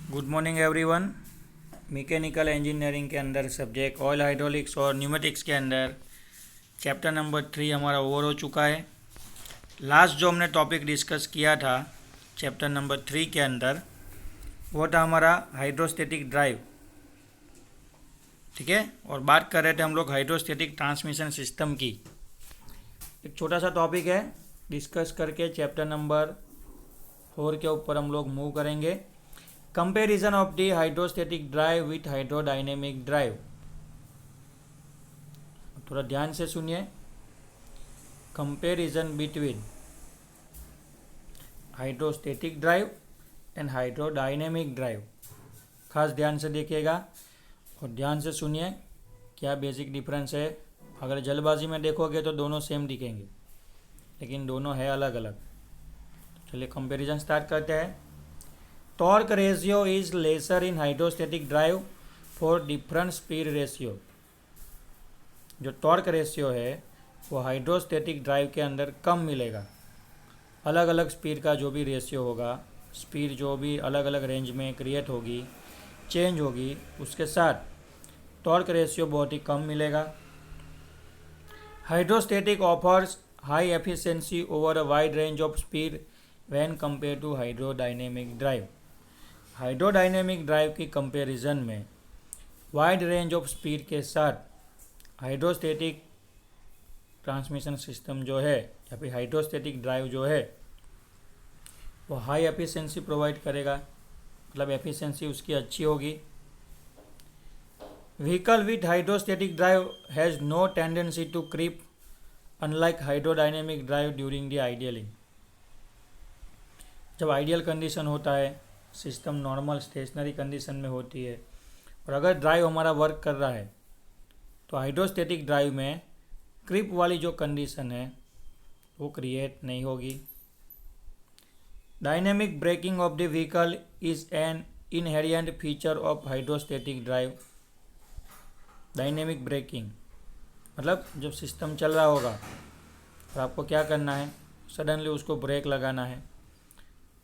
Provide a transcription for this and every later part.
Good morning everyone. Mechanical engineering के अंदर subject oil hydraulics और न्यूमेटिक्स के अंदर चैप्टर नंबर 3 हमारा ओवर हो चुका है। लास्ट जो हमने टॉपिक डिस्कस किया था चैप्टर नंबर 3 के अंदर वो था हमारा हाइड्रोस्टेटिक ड्राइव, ठीक है। और बात कर रहे थे हम लोग हाइड्रोस्टेटिक ट्रांसमिशन सिस्टम की। एक छोटा सा टॉपिक है, डिस्कस करके चैप्टर नंबर 4 के ऊपर हम लोग मूव करेंगे। Comparison of the hydrostatic drive with hydrodynamic drive. थोड़ा ध्यान से सुनिए। Comparison between hydrostatic drive and hydrodynamic drive, खास ध्यान से देखिएगा और ध्यान से सुनिए क्या बेसिक डिफरेंस है। अगर जल्दबाजी में देखोगे तो दोनों सेम दिखेंगे, लेकिन दोनों है अलग अलग। चलिए कंपैरिजन स्टार्ट करते हैं। Torque ratio is lesser in hydrostatic drive for different speed ratio. जो टॉर्क रेशियो है वो हाइड्रोस्टेटिक ड्राइव के अंदर कम मिलेगा। अलग अलग स्पीड का जो भी रेशियो होगा, स्पीड जो भी अलग अलग रेंज में क्रिएट होगी, चेंज होगी, उसके साथ टॉर्क रेशियो बहुत ही कम मिलेगा। Hydrostatic offers high efficiency over a wide range of speed when compare to hydrodynamic drive. Hydrodynamic drive की कंपैरिजन में वाइड रेंज ऑफ स्पीड के साथ हाइड्रोस्टेटिक ट्रांसमिशन सिस्टम जो है या फिर हाइड्रोस्टेटिक ड्राइव जो है वो हाई एफिशिएंसी प्रोवाइड करेगा, मतलब एफिशिएंसी उसकी अच्छी होगी। Vehicle with hydrostatic drive has no tendency to creep unlike hydrodynamic drive during the idling. जब आइडियल कंडीशन होता है, सिस्टम नॉर्मल स्टेशनरी कंडीशन में होती है और अगर ड्राइव हमारा वर्क कर रहा है तो हाइड्रोस्टेटिक ड्राइव में क्रिप वाली जो कंडीशन है वो क्रिएट नहीं होगी। Dynamic braking of the vehicle is an inherent feature of hydrostatic drive. Dynamic braking मतलब जब सिस्टम चल रहा होगा और आपको क्या करना है, सडनली उसको ब्रेक लगाना है,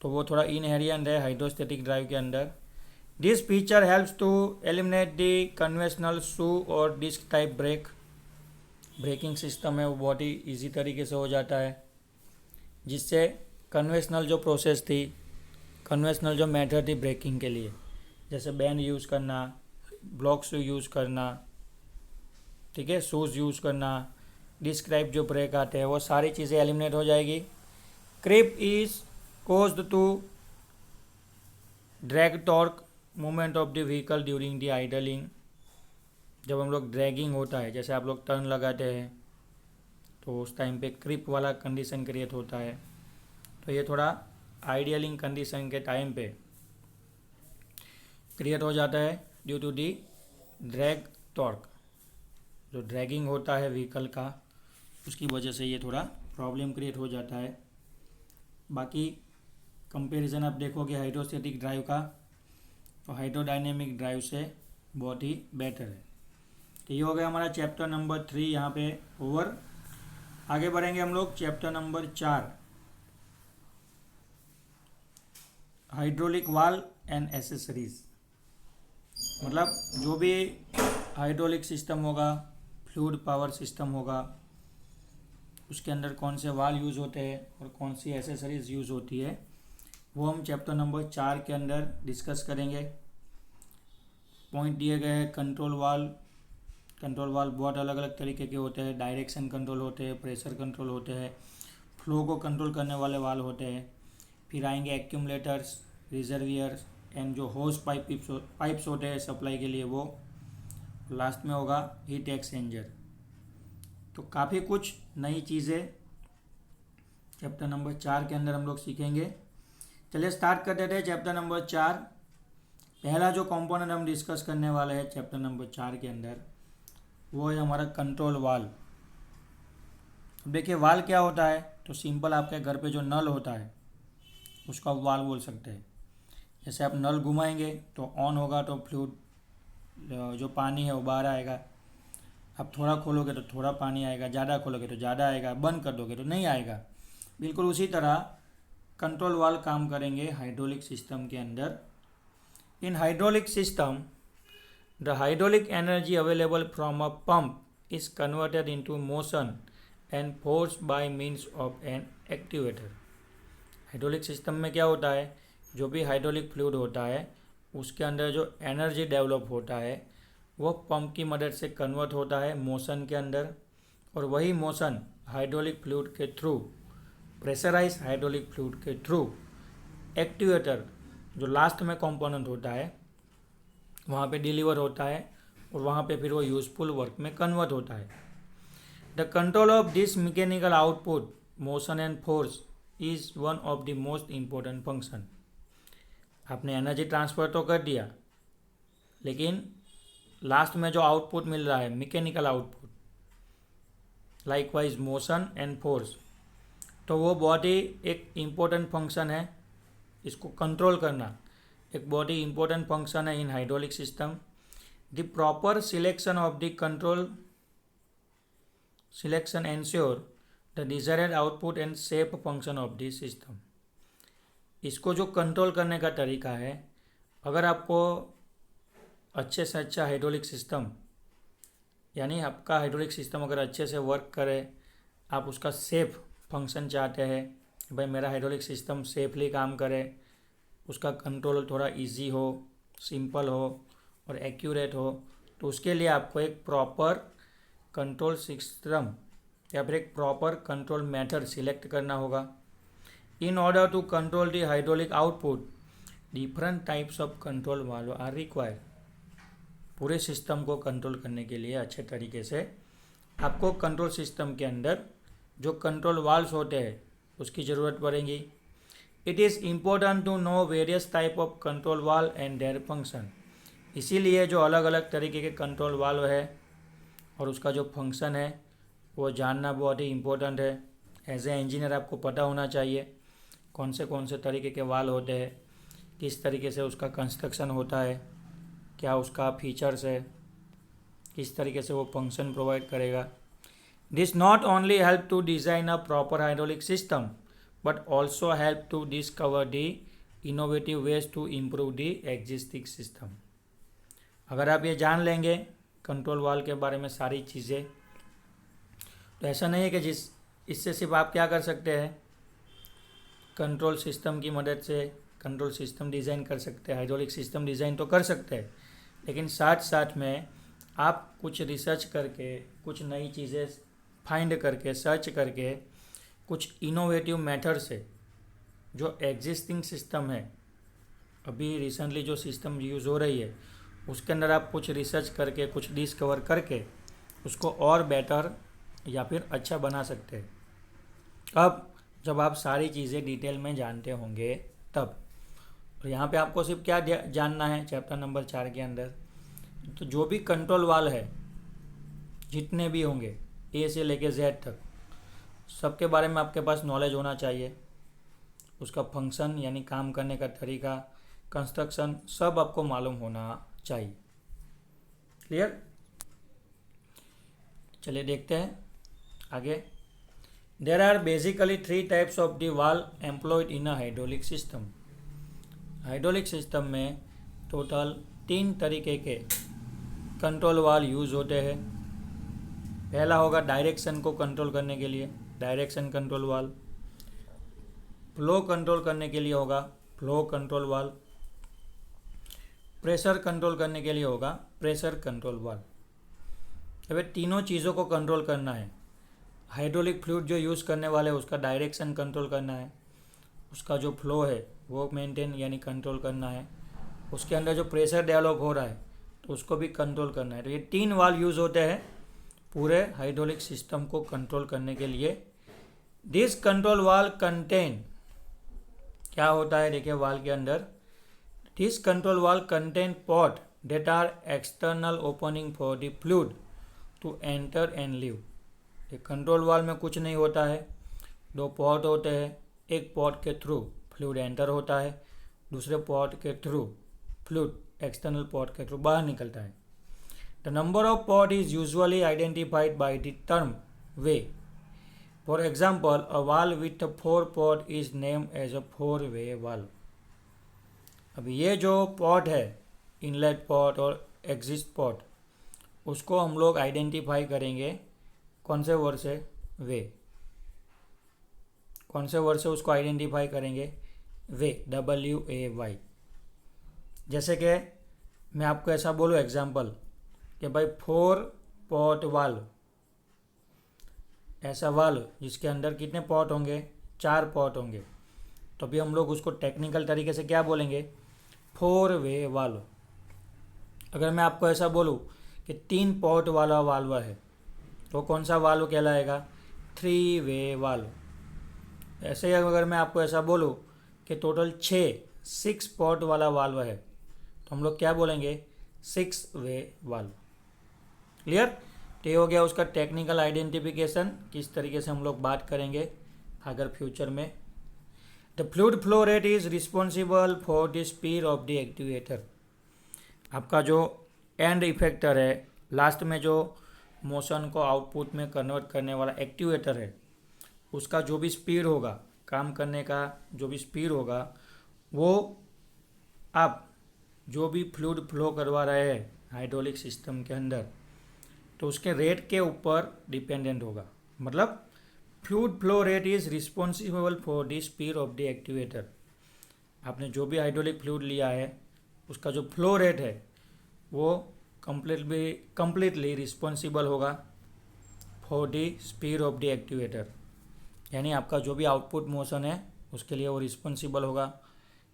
तो वो थोड़ा इनहेरिएंट है हाइड्रोस्टेटिक ड्राइव के अंदर। This feature helps to eliminate the conventional shoe और disc type brake. Braking system है वो बहुत ही ईजी तरीके से हो जाता है, जिससे कन्वेंशनल जो प्रोसेस थी, कन्वेंशनल जो मेथड थी ब्रेकिंग के लिए, जैसे बैंड यूज़ करना, ब्लॉक शू यूज़ करना, ठीक है, शूज़ यूज़ करना, डिस्क टाइप जो ब्रेक आते हैं, वो सारी चीज़ें एलिमिनेट हो जाएगी। क्रिप is caused to drag torque movement of the vehicle during the idling। जब हम लोग ड्रैगिंग होता है, जैसे आप लोग टर्न लगाते हैं तो उस टाइम पे क्रिप वाला कंडीशन क्रिएट होता है, तो ये थोड़ा आइडियलिंग कंडीशन के टाइम पे क्रिएट हो जाता है due to the drag torque. जो ड्रैगिंग होता है व्हीकल का, उसकी वजह से ये थोड़ा प्रॉब्लम क्रिएट हो जाता है। बाकी कंपैरिजन आप देखोगे हाइड्रोस्टेटिक ड्राइव का तो हाइड्रोडायनेमिक ड्राइव से बहुत ही बेटर है। तो ये हो गया हमारा चैप्टर नंबर 3 यहाँ पे ओवर। आगे बढ़ेंगे हम लोग chapter number 4, hydraulic valve and accessories. मतलब जो भी हाइड्रोलिक सिस्टम होगा, फ्लूइड पावर सिस्टम होगा, उसके अंदर कौन से वाल्व यूज़ होते हैं और कौन सी एसेसरीज यूज़ होती है, वो हम चैप्टर नंबर 4 के अंदर डिस्कस करेंगे। पॉइंट दिए गए हैं कंट्रोल वाल्व। कंट्रोल वाल्व बहुत अलग अलग तरीके के होते हैं। डायरेक्शन कंट्रोल होते हैं, प्रेशर कंट्रोल होते हैं, फ्लो को कंट्रोल करने वाले वाल्व होते हैं। फिर आएंगे एक्यूमुलेटर्स, रिजर्वियर्स एंड जो होस पाइप्स होते हैं सप्लाई के लिए, वो लास्ट में होगा हीट एक्सचेंजर। तो काफ़ी कुछ नई चीज़ें चैप्टर नंबर 4 के अंदर हम लोग सीखेंगे। चलिए स्टार्ट कर देते हैं चैप्टर नंबर 4। पहला जो कंपोनेंट हम डिस्कस करने वाले हैं चैप्टर नंबर 4 के अंदर वो है हमारा कंट्रोल वाल्व। अब देखिए वाल्व क्या होता है, तो सिंपल आपके घर पे जो नल होता है उसको आप वाल्व बोल सकते हैं। जैसे आप नल घुमाएंगे तो ऑन होगा तो फ्लूइड जो पानी है वो बाहर आएगा। आप थोड़ा खोलोगे तो थोड़ा पानी आएगा, ज़्यादा खोलोगे तो ज़्यादा आएगा, बंद कर दोगे तो नहीं आएगा। बिल्कुल उसी तरह कंट्रोल वाल्व काम करेंगे हाइड्रोलिक सिस्टम के अंदर। In hydraulic system, the hydraulic energy available from a pump is converted into motion and force by means of an actuator. Hydraulic system में क्या होता है, जो भी हाइड्रोलिक फ्लूइड होता है उसके अंदर जो एनर्जी डेवलप होता है वो पंप की मदद से कन्वर्ट होता है मोशन के अंदर, और वही मोशन हाइड्रोलिक फ्लूइड के थ्रू, प्रेशराइज हाइड्रोलिक फ्लूइड के थ्रू एक्टिवेटर जो लास्ट में कंपोनेंट होता है वहाँ पे डिलीवर होता है और वहाँ पे फिर वो यूजफुल वर्क में कन्वर्ट होता है. The control of this mechanical output motion and force is one of the most important function. आपने एनर्जी ट्रांसफ़र तो कर दिया, लेकिन लास्ट में जो आउटपुट मिल रहा है mechanical output, likewise motion and force, तो वो बॉडी एक इम्पोर्टेंट फंक्शन है. इसको कंट्रोल करना एक बॉडी इम्पोर्टेंट फंक्शन है इन hydraulic system. The proper selection of the control selection ensure the desired output and safe function of the system. इसको जो कंट्रोल करने का तरीका है, अगर आपको अच्छे से अच्छा हाइड्रोलिक सिस्टम, यानी आपका हाइड्रोलिक सिस्टम अगर अच्छे से वर्क करे, आप उसका सेफ फंक्शन चाहते हैं, भाई मेरा हाइड्रोलिक सिस्टम सेफली काम करे, उसका कंट्रोल थोड़ा इजी हो, सिंपल हो और एक्यूरेट हो, तो उसके लिए आपको एक प्रॉपर कंट्रोल सिस्टम या फिर एक प्रॉपर कंट्रोल मेथड सिलेक्ट करना होगा. In order to control the hydraulic output different types of control valve are required. पूरे सिस्टम को कंट्रोल करने के लिए अच्छे तरीके से आपको कंट्रोल सिस्टम के अंदर जो कंट्रोल वाल्व्स होते हैं उसकी ज़रूरत पड़ेगी. It is important to know various type of control valve and their function. इसीलिए जो अलग अलग तरीके के कंट्रोल वाल्व है और उसका जो फंक्शन है वो जानना बहुत ही इम्पोर्टेंट है. एज ए इंजीनियर आपको पता होना चाहिए कौन से तरीके के वाल्व होते हैं, किस तरीके से उसका कंस्ट्रक्शन होता है, क्या उसका फीचर्स है, किस तरीके से वो फंक्शन प्रोवाइड करेगा. This not only help to design a proper hydraulic system but also help to discover the innovative ways to improve the existing system. अगर आप ये जान लेंगे कंट्रोल वाल्व के बारे में सारी चीज़ें, तो ऐसा नहीं है कि इससे सिर्फ आप क्या कर सकते हैं, कंट्रोल सिस्टम की मदद से कंट्रोल सिस्टम डिज़ाइन कर सकते हैं, हाइड्रोलिक सिस्टम डिज़ाइन तो कर सकते हैं, लेकिन साथ साथ में आप कुछ रिसर्च करके, कुछ नई चीज़ें फाइंड करके, सर्च करके, कुछ इनोवेटिव मेथड से जो एग्जिस्टिंग सिस्टम है, अभी रिसेंटली जो सिस्टम यूज़ हो रही है उसके अंदर आप कुछ रिसर्च करके, कुछ डिस्कवर करके उसको और बेटर या फिर अच्छा बना सकते हैं. अब जब आप सारी चीज़ें डिटेल में जानते होंगे तब. और यहाँ पे आपको सिर्फ क्या जानना है चैप्टर नंबर 4 के अंदर, तो जो भी कंट्रोल वाल्व है जितने भी होंगे ए से लेके जेड तक, सबके बारे में आपके पास नॉलेज होना चाहिए. उसका फंक्शन यानी काम करने का तरीका, कंस्ट्रक्शन, सब आपको मालूम होना चाहिए. क्लियर? चलिए देखते हैं आगे. There are basically 3 types of the valve employed in a hydraulic system. Hydraulic system में टोटल 3 तरीके के कंट्रोल वाल्व यूज़ होते हैं. पहला होगा डायरेक्शन को कंट्रोल करने के लिए, direction control valve. Flow control करने के लिए होगा flow control valve. Pressure control करने के लिए होगा प्रेशर कंट्रोल वाल्व. अब तीनों चीज़ों को कंट्रोल करना है. हाइड्रोलिक फ्लूइड जो यूज़ करने वाले हैं उसका डायरेक्शन कंट्रोल करना है, उसका जो फ्लो है वो मेंटेन यानी कंट्रोल करना है, उसके अंदर जो प्रेशर डेवलप हो रहा है तो उसको भी कंट्रोल करना है. तो ये 3 वाल्व यूज़ होते हैं पूरे हाइड्रोलिक सिस्टम को कंट्रोल करने के लिए. दिस कंट्रोल वाल्व कंटेन, क्या होता है देखिए वाल्व के अंदर, this control valve contain port that are external opening for the fluid to enter and leave. ये कंट्रोल वाल्व में कुछ नहीं होता है, 2 पोर्ट होते हैं. एक पोर्ट के थ्रू फ्लूइड एंटर होता है, दूसरे पोर्ट के थ्रू फ्लूइड एक्सटर्नल पोर्ट के थ्रू बाहर निकलता है. The number of port is usually identified by the term way. For example, a valve with a 4 port is named as a 4-way valve. अभी ये जो पॉट है, inlet pot और exist pot, उसको हम लोग आइडेंटिफाई करेंगे कौन से वर्ड से? वे। कौन से वर्ड से उसको आइडेंटिफाई करेंगे? वे, WAY। जैसे कि मैं आपको ऐसा बोलूँ एग्जाम्पल कि भाई 4 पॉट वाल्व, ऐसा वाल्व जिसके अंदर कितने पॉट होंगे? 4 पॉट होंगे। तो अभी हम लोग उसको टेक्निकल तरीके से क्या बोलेंगे? 4 वे वाल्व। अगर मैं आपको ऐसा बोलूँ कि 3 पॉट वाला वाल्व है तो कौन सा वाल्व कहलाएगा? 3 वे वाल्व। ऐसे ही अगर मैं आपको ऐसा बोलूँ कि टोटल 6 पॉट वाला वाल्व है तो हम लोग क्या बोलेंगे? 6 वे वाल्व। क्लियर? तो ये हो गया उसका टेक्निकल आइडेंटिफिकेशन, किस तरीके से हम लोग बात करेंगे अगर फ्यूचर में। The fluid flow rate is responsible for the speed of the activator. आपका जो एंड इफेक्टर है, लास्ट में जो मोशन को आउटपुट में कन्वर्ट करने वाला एक्टिवेटर है, उसका जो भी स्पीड होगा, काम करने का जो भी स्पीड होगा, वो आप जो भी फ्लूइड फ्लो करवा रहे हैं हाइड्रोलिक सिस्टम के अंदर, तो उसके रेट के ऊपर डिपेंडेंट होगा। मतलब fluid flow rate is responsible for the speed of the activator. आपने जो भी हाइड्रोलिक फ्लूइड लिया है उसका जो फ्लो रेट है वो कंप्लीटली रिस्पॉन्सिबल होगा for the speed of the activator. यानी आपका जो भी आउटपुट मोशन है उसके लिए वो रिस्पॉन्सिबल होगा।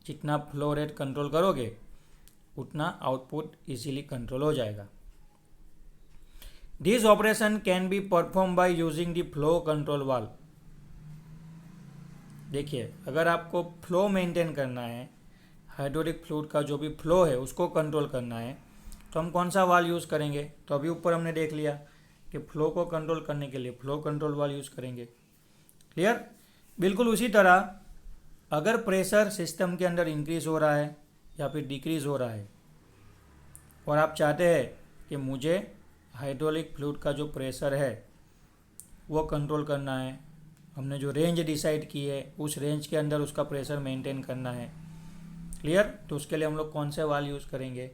जितना फ्लो रेट कंट्रोल करोगे उतना आउटपुट इजीली कंट्रोल हो जाएगा। This operation can be perform by using the flow control valve. देखिए, अगर आपको फ्लो मेंटेन करना है, हाइड्रोलिक फ्लूइड का जो भी फ्लो है उसको कंट्रोल करना है, तो हम कौन सा वाल्व यूज़ करेंगे? तो अभी ऊपर हमने देख लिया कि फ्लो को कंट्रोल करने के लिए फ्लो कंट्रोल वाल्व यूज़ करेंगे। क्लियर? बिल्कुल उसी तरह अगर प्रेशर सिस्टम के अंदर इंक्रीज हो रहा है या फिर डिक्रीज हो रहा है और आप चाहते हैं कि मुझे हाइड्रोलिक फ्लूइड का जो प्रेशर है वो कंट्रोल करना है, हमने जो रेंज डिसाइड की है उस रेंज के अंदर उसका प्रेशर मेंटेन करना है। क्लियर? तो उसके लिए हम लोग कौन से वाल्व यूज़ करेंगे?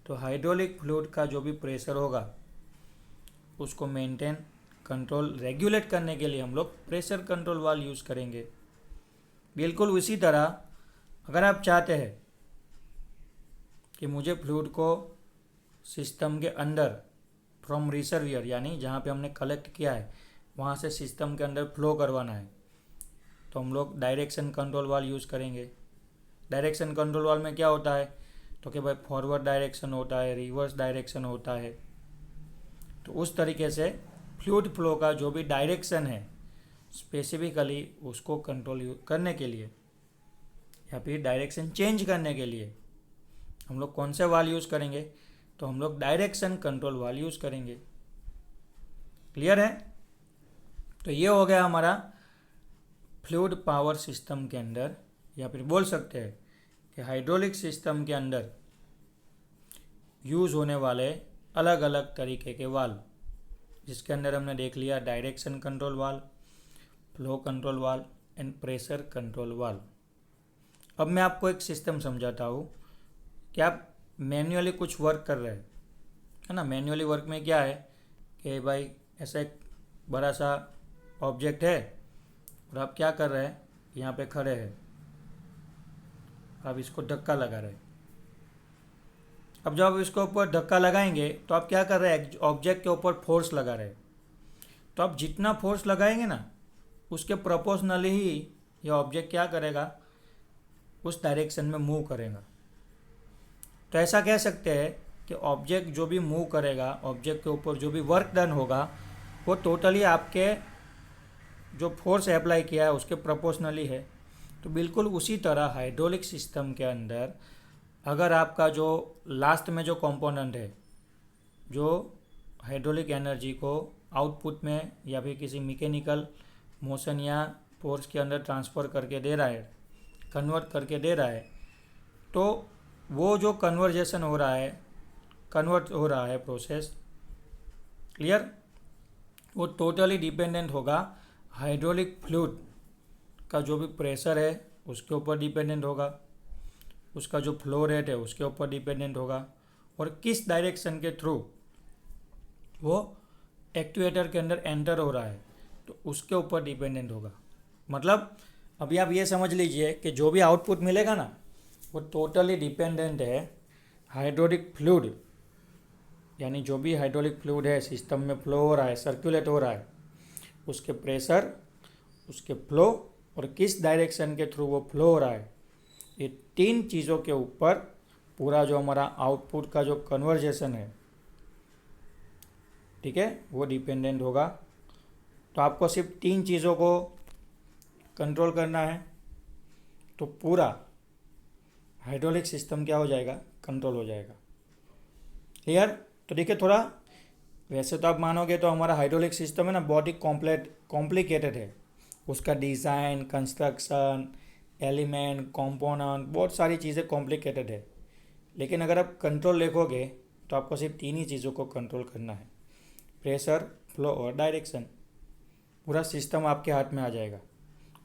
तो हाइड्रोलिक फ्लूइड का जो भी प्रेशर होगा उसको मेंटेन, कंट्रोल, रेगुलेट करने के लिए हम लोग प्रेशर कंट्रोल वाल्व यूज़ करेंगे। बिल्कुल उसी तरह अगर आप चाहते हैं कि मुझे फ्लूइड को सिस्टम के अंदर फ्रॉम रिजर्वियर, यानी जहाँ पे हमने कलेक्ट किया है वहाँ से सिस्टम के अंदर फ्लो करवाना है, तो हम लोग डायरेक्शन कंट्रोल वाल्व यूज़ करेंगे। डायरेक्शन कंट्रोल वाल्व में क्या होता है? तो कि भाई फॉरवर्ड डायरेक्शन होता है, रिवर्स डायरेक्शन होता है। तो उस तरीके से फ्लूइड फ्लो का जो भी डायरेक्शन है स्पेसिफिकली उसको कंट्रोल करने के लिए या फिर डायरेक्शन चेंज करने के लिए हम लोग कौन से वाल्व यूज़ करेंगे? तो हम लोग डायरेक्शन कंट्रोल वाल्व यूज़ करेंगे। क्लियर है? तो ये हो गया हमारा फ्लूइड पावर सिस्टम के अंदर, या फिर बोल सकते हैं कि हाइड्रोलिक सिस्टम के अंदर यूज़ होने वाले अलग अलग तरीके के वाल्व, जिसके अंदर हमने देख लिया direction control valve, flow control valve and pressure control valve. अब मैं आपको एक सिस्टम समझाता हूँ कि आप मैन्युअली कुछ वर्क कर रहे हैं, है ना। मैन्युअली वर्क में क्या है कि भाई ऐसा एक बड़ा सा ऑब्जेक्ट है और आप क्या कर रहे हैं, यहाँ पे खड़े हैं, आप इसको धक्का लगा रहे हैं। अब जब आप इसके ऊपर धक्का लगाएंगे तो आप क्या कर रहे हैं? ऑब्जेक्ट के ऊपर फोर्स लगा रहे हैं। तो आप जितना फोर्स लगाएंगे ना उसके प्रोपोर्शनली ही ये ऑब्जेक्ट क्या करेगा? उस डायरेक्शन में मूव करेगा। तो ऐसा कह सकते हैं कि ऑब्जेक्ट जो भी मूव करेगा, ऑब्जेक्ट के ऊपर जो भी वर्क डन होगा वो टोटली आपके जो फोर्स अप्लाई किया है उसके प्रोपोर्शनली है। तो बिल्कुल उसी तरह हाइड्रोलिक सिस्टम के अंदर अगर आपका जो लास्ट में जो कंपोनेंट है जो हाइड्रोलिक एनर्जी को आउटपुट में या फिर किसी मैकेनिकल मोशन या फोर्स के अंदर ट्रांसफ़र करके दे रहा है, कन्वर्ट करके दे रहा है, तो वो जो कन्वर्ट हो रहा है प्रोसेस, क्लियर, वो टोटली डिपेंडेंट होगा हाइड्रोलिक फ्लूइड का जो भी प्रेशर है उसके ऊपर डिपेंडेंट होगा। उसका जो फ्लो रेट है उसके ऊपर डिपेंडेंट होगा, और किस डायरेक्शन के थ्रू वो एक्चुएटर के अंदर एंटर हो रहा है तो उसके ऊपर डिपेंडेंट होगा। मतलब अभी आप ये समझ लीजिए कि जो भी आउटपुट मिलेगा ना वो टोटली डिपेंडेंट है हाइड्रोलिक फ्लूइड, यानी जो भी हाइड्रोलिक फ्लूइड है सिस्टम में फ्लो हो रहा है, सर्कुलेट हो रहा है, उसके प्रेशर, उसके फ्लो और किस डायरेक्शन के थ्रू वो फ्लो हो रहा है, ये तीन चीज़ों के ऊपर पूरा जो हमारा आउटपुट का जो कन्वर्जेशन है, ठीक है, वो डिपेंडेंट होगा। तो आपको सिर्फ तीन चीज़ों को कंट्रोल करना है तो पूरा हाइड्रोलिक सिस्टम क्या हो जाएगा, कंट्रोल हो जाएगा। क्लियर? तो देखिए थोड़ा, वैसे तो आप मानोगे तो हमारा हाइड्रोलिक सिस्टम है ना बहुत ही कॉम्प्लिकेटेड है, उसका डिज़ाइन, कंस्ट्रक्शन, एलिमेंट, कंपोनेंट, बहुत सारी चीज़ें कॉम्प्लिकेटेड है। लेकिन अगर आप कंट्रोल लिखोगे तो आपको सिर्फ तीन ही चीज़ों को कंट्रोल करना है, प्रेशर, फ्लो और डायरेक्शन। पूरा सिस्टम आपके हाथ में आ जाएगा।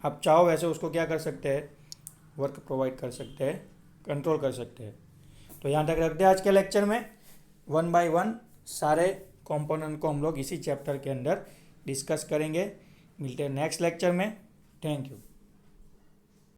आप चाहो वैसे उसको क्या कर सकते हैं, वर्क प्रोवाइड कर सकते हैं, कंट्रोल कर सकते हैं। तो यहाँ तक रखते हैं आज के लेक्चर में। 1 बाय 1 सारे कंपोनेंट को हम लोग इसी चैप्टर के अंदर डिस्कस करेंगे। मिलते हैं नेक्स्ट लेक्चर में। Thank you.